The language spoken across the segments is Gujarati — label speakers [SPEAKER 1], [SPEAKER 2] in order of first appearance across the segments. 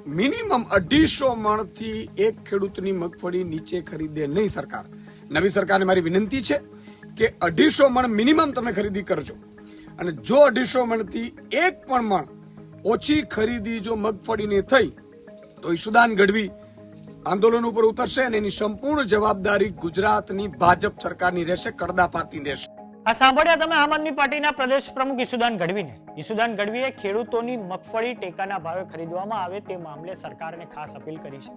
[SPEAKER 1] મિનિમમ 250 મણથી એક ખેડૂતની મગફળી નીચે ખરીદે નહીં સરકાર. નવી સરકારને મારી વિનંતી છે કે 250 મણ મિનિમમ તમે ખરીદી કરજો, અને જો 250 મણથી એક પણ મણ ઓછી ખરીદી જો મગફળીની થઈ તો ઈશુદાન ગઢવી આંદોલન ઉપર ઉતરશે અને એની સંપૂર્ણ જવાબદારી ગુજરાતની ભાજપ સરકારની રહેશે, કડદા પાર્ટીની રહેશે.
[SPEAKER 2] આ સાંભળ્યા તમે આમ આદમી પાર્ટીના પ્રદેશ પ્રમુખ ઈશુદાન ગઢવીને. ઈશુદાન ગઢવીએ ખેડૂતોની મગફળી ટેકાના ભાવે ખરીદવામાં આવે તે મામલે સરકારને ખાસ અપીલ કરી છે,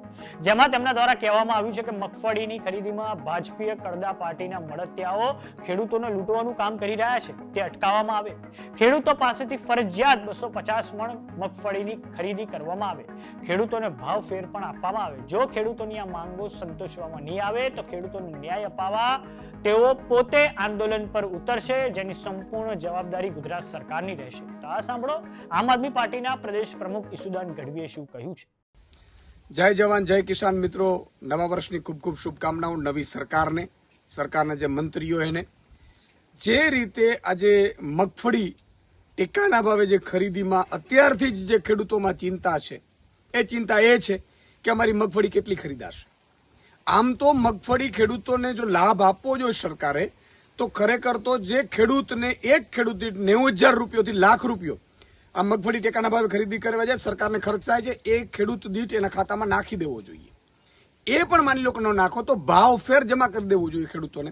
[SPEAKER 2] જેમાં તેમના દ્વારા કહેવામાં આવ્યું છે કે મગફળીની ખરીદીમાં ભાજપીય કડદા પાર્ટીના મળતિયાઓ ખેડૂતોને લૂંટવાનું કામ કરી રહ્યા છે, તે અટકાવવામાં આવે. ખેડૂતો પાસેથી ફરજિયાત 250 મણ મગફળીની ખરીદી કરવામાં આવે. ખેડૂતોને ભાવ ફેર પણ આપવામાં આવે. જો ખેડૂતોની આ માંગો સંતોષવામાં નહીં આવે તો ખેડૂતોને ન્યાય અપાવવા તેઓ પોતે આંદોલન પર ઉતરશે, જેની સંપૂર્ણ જવાબદારી ગુજરાત સરકારની રહેશે. તો આ સાંભળો આમ આદમી પાર્ટીના પ્રદેશ પ્રમુખ ઈશુદાન ગઢવીએ શું કહ્યું છે.
[SPEAKER 1] જય જવાન જય કિસાન મિત્રો, નવા વર્ષની ખૂબ ખૂબ શુભકામનાઓ નવી સરકારને, સરકારના જે મંત્રીઓ એને જે રીતે આજે મગફળી ટેકાના ભાવે જે ખરીદીમાં અત્યારથી જ જે ખેડૂતોમાં ચિંતા છે, એ ચિંતા એ છે કે અમારી મગફળી કેટલી ખરીદાશે. આમ તો મગફળી ખેડૂતોને જો લાભ આપવો જોઈએ સરકારે, તો ખરેખર તો જે ખેડૂતને એક ખેડૂત 90,000 રૂપિયાથી લાખ રૂપિયો આ મગફળી ટેકાના ભાવે ખરીદી કરવા જાય, સરકારને ખર્ચ થાય છે, એ ખેડૂત દીઠ એના ખાતામાં નાખી દેવો જોઈએ. એ પણ માની લો કે ન નાખો તો ભાવ ફેર જમા કરી દેવું જોઈએ ખેડૂતોને.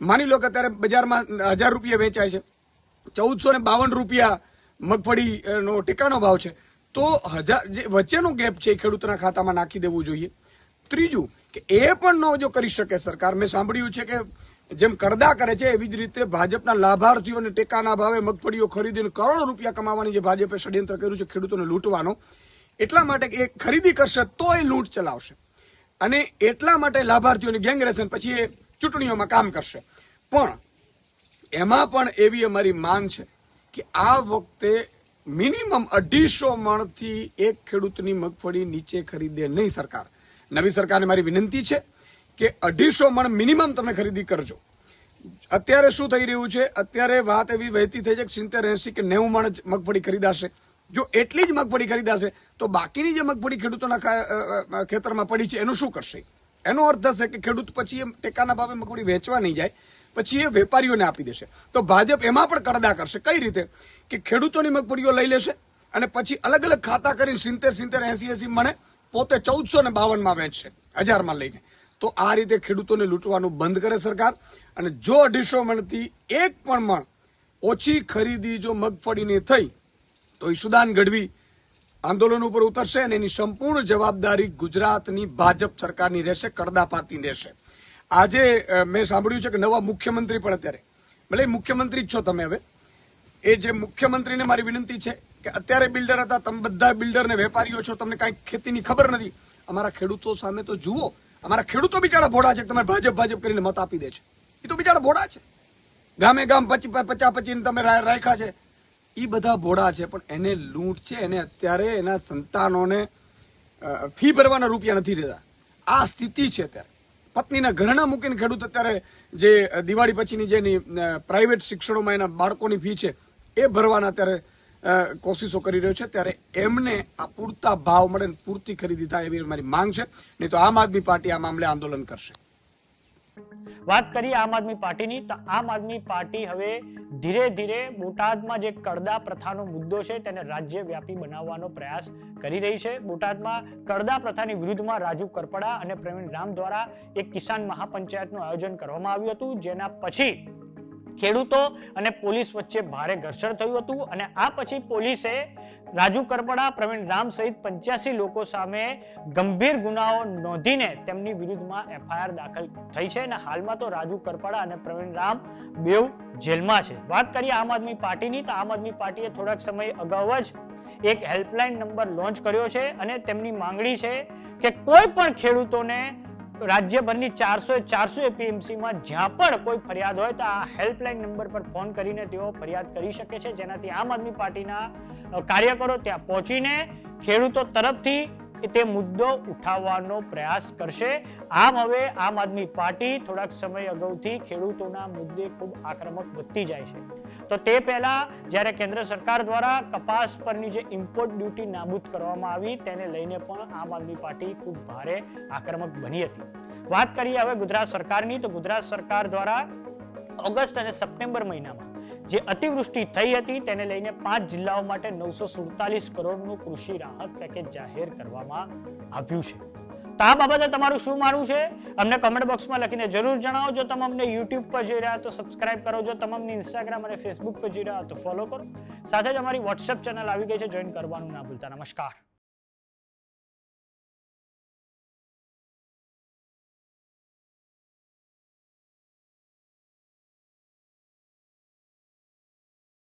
[SPEAKER 1] માની લો કે અત્યારે બજારમાં 1,000 રૂપિયા વેચાય છે, 1,452 રૂપિયા મગફળીનો ટેકાનો ભાવ છે, તો 1,000 જે વચ્ચેનો ગેપ છે એ ખેડૂતોના ખાતામાં નાખી દેવું જોઈએ. ત્રીજું કે એ પણ ન જો કરી શકે સરકાર, મેં સાંભળ્યું છે કે જેમ કડદા કરે છે એવી જ રીતે ભાજપના લાભાર્થીઓને ટેકાના ભાવે મગફળીઓ ખરીદીને કરોડો રૂપિયા કમાવાની જે ભાજપે ષડયંત્ર કર્યું છે ખેડૂતોને લૂંટવાનો, એટલા માટે એ ખરીદી કરશે તો એ લૂંટ ચલાવશે, અને એટલા માટે લાભાર્થીઓની ગેંગ રહેશે, પછી એ ચૂંટણીઓમાં કામ કરશે. પણ એમાં પણ એવી અમારી માંગ છે કે આ વખતે મિનિમમ 250 મણથી એક ખેડૂતની મગફળી નીચે ખરીદે નહીં સરકાર. નવી સરકારને મારી વિનંતી છે કે 250 મણ મિનિમમ તમે ખરીદી કરજો. અત્યારે શું થઈ રહ્યું છે, અત્યારે વાત એવી વહેતી થઈ છે કે 70, 80 કે 90 મણ જ મગફળી ખરીદાશે. જો એટલી જ મગફળી ખરીદાશે તો બાકીની જે મગફળી ખેડૂતોના ખેતરમાં પડી છે એનું શું કરશે? એનો અર્થ થશે કે ખેડૂત પછી એ ટેકાના ભાવે મગફળી વેચવા નહીં જાય, પછી એ વેપારીઓને આપી દેશે. તો ભાજપ એમાં પણ કડદા કરશે. કઈ રીતે કે ખેડૂતોની મગફળીઓ લઈ લેશે અને પછી અલગ અલગ ખાતા કરીને 70, 80 મણે પોતે 1,452 વેચશે, 1,000 લઈને. તો આ રીતે ખેડૂતોને લૂંટવાનું બંધ કરે સરકાર. અને જો 250 મણથી એક પણ મણ ઓછી ખરીદી જો મગફળીની થઈ તો ઈશુદાન ગઢવી આંદોલન ઉપર ઉતરશે અને એની સંપૂર્ણ જવાબદારી ગુજરાતની ભાજપ સરકારની રહેશે, કડદા પાર્ટીની રહેશે. આજે મેં સાંભળ્યું છે કે નવા મુખ્યમંત્રી પણ અત્યારે, ભલે મુખ્યમંત્રી જ છો તમે, હવે એ જે મુખ્યમંત્રીને મારી વિનંતી છે કે અત્યારે બિલ્ડર હતા, તમે બધા બિલ્ડર ને વેપારીઓ છો, તમને કાંઈ ખેતીની ખબર નથી. અમારા ખેડૂતો સામે તો જુઓ, અમારા ખેડૂતો બિચારા ભોળા છે, તમે ભાજપ કરીને મત આપી દે છે. એ તો બિચારા ભોળા છે, ગામે ગામ 50-50 તમે રાખ્યા છે, એ બધા ભોળા છે, પણ એને લૂંટ છે. એને અત્યારે એના સંતાનોને ફી ભરવાના રૂપિયા નથી રહેતા. આ સ્થિતિ છે અત્યારે. પત્નીના ઘરેણા મૂકીને ખેડૂત અત્યારે જે દિવાળી પછીની જેની પ્રાઇવેટ શિક્ષણોમાં એના બાળકોની ફી છે એ ભરવાના અત્યારે કોશિશો કરી રહ્યો છે. ત્યારે એમને આ પૂરતા ભાવ મળે, પૂરતી ખરીદી થાય એવી મારી માંગ છે. નહીં તો આમ આદમી પાર્ટી આ મામલે આંદોલન કરશે.
[SPEAKER 2] વાત કરીએ આમ આદમી પાર્ટીની, તો આમ આદમી પાર્ટી હવે ધીરે ધીરે બોટાદમાં જે કડદા પ્રથાનો મુદ્દો છે તેને રાજ્યવ્યાપી બનાવવાનો પ્રયાસ કરી રહી છે. બોટાદમાં કડદા પ્રથાની વિરુદ્ધમાં રાજુ કરપડા અને પ્રવીણ રામ દ્વારા એક કિસાન મહાપંચાયતનું આયોજન કરવામાં આવ્યું હતું, જેના પછી ખેડૂતો અને પોલીસ વચ્ચે ભારે ઘર્ષણ થયું હતું અને આ પછી પોલીસે રાજુ કરપડા, પ્રવીણ રામ સહિત 85 લોકો સામે ગંભીર ગુનાઓ નોંધીને તેમની વિરુદ્ધમાં એફઆઈઆર દાખલ થઈ છે અને હાલમાં તો રાજુ કરપડા અને પ્રવીણ રામ બેઉ જેલમાં છે. વાત કરીએ આમ આદમી પાર્ટીની, તો આમ આદમી પાર્ટીએ થોડાક સમય અગાઉ જ એક હેલ્પલાઇન નંબર લોન્ચ કર્યો છે અને તેમની માંગણી છે કે કોઈ પણ ખેડૂતોને રાજ્યભરની 400 એપીએમસીમાં જ્યાં પણ કોઈ ફરિયાદ હોય તો આ હેલ્પલાઇન નંબર પર ફોન કરીને તેઓ ફરિયાદ કરી શકે છે, જેનાથી આમ આદમી પાર્ટીના કાર્યકરો ત્યાં પહોંચીને ખેડૂતો તરફથી તે મુદ્દો ઉઠાવવાનો પ્રયાસ કરશે. આમ હવે આમ આદમી પાર્ટી થોડાક સમય અગાઉથી ખેડૂતોના મુદ્દે ખૂબ આક્રમક વધતી જાય છે. તો તે પહેલા જ્યારે કેન્દ્ર સરકાર દ્વારા કપાસ પરની જે ઇમ્પોર્ટ ડ્યુટી નાબૂદ કરવામાં આવી તેને લઈને પણ આમ આદમી પાર્ટી ખૂબ ભારે આક્રમક બની હતી. વાત કરીએ હવે ગુજરાત સરકારની, તો ગુજરાત સરકાર દ્વારા ઓગસ્ટ અને સપ્ટેમ્બર મહિનામાં જે અતિવૃષ્ટિ થઈ હતી તેને લઈને 5 જિલ્લાઓ માટે 947 કરોડનું કૃષિ રાહત પેકેજ જાહેર કરવામાં આવ્યું છે. તો આ બાબતે તમારું શું માનવું છે અમને કમેન્ટ બોક્સમાં લખીને જરૂર જણાવો. જો તમે અમને યુટ્યુબ પર જોઈ રહ્યા તો સબસ્ક્રાઇબ કરો, જો તમે અમને ઇન્સ્ટાગ્રામ અને ફેસબુક પર જોઈ રહ્યા તો ફોલો કરો. સાથે જ અમારી વોટ્સએપ ચેનલ આવી ગઈ છે, જોઈન કરવાનું ના ભૂલતા. નમસ્કાર.